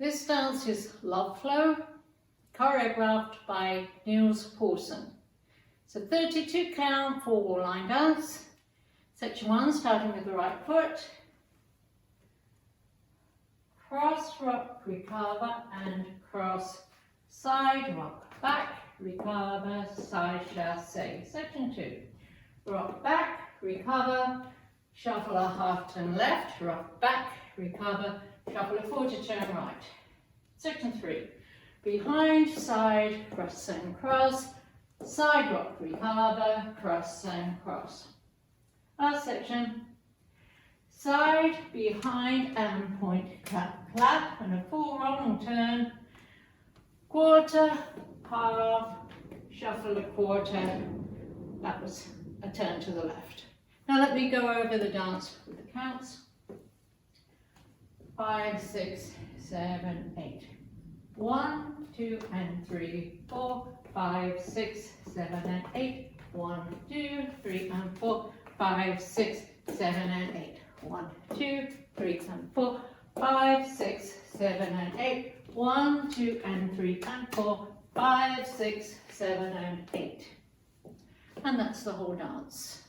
This dance is Love Flow, choreographed by Niels Paulsen. It's a 32 count, 4-wall line dance. Section 1, starting with the right foot. Cross, rock, recover, and cross, side, rock, back, recover, side, chassé. Section 2, rock back, recover, shuffle a half turn left, rock back, recover, shuffle a quarter turn right. Section 3, behind, side, cross and cross, side rock, recover, cross and cross. Last section, side, behind and point, clap, clap, and a full wrong turn, quarter, half, shuffle a quarter, that was a turn to the left. Now let me go over the dance with the counts. 5, 6, 7, 8. 1, 2 and 3, 4, 5, 6, 7 and 8. 1, 2, 3 and 4, 5, 6, 7 and 8. 1, 2, 3 and 4, 5, 6, 7 and 8. 1, 2 and 3 and 4, 5, 6, 7 and 8. And that's the whole dance.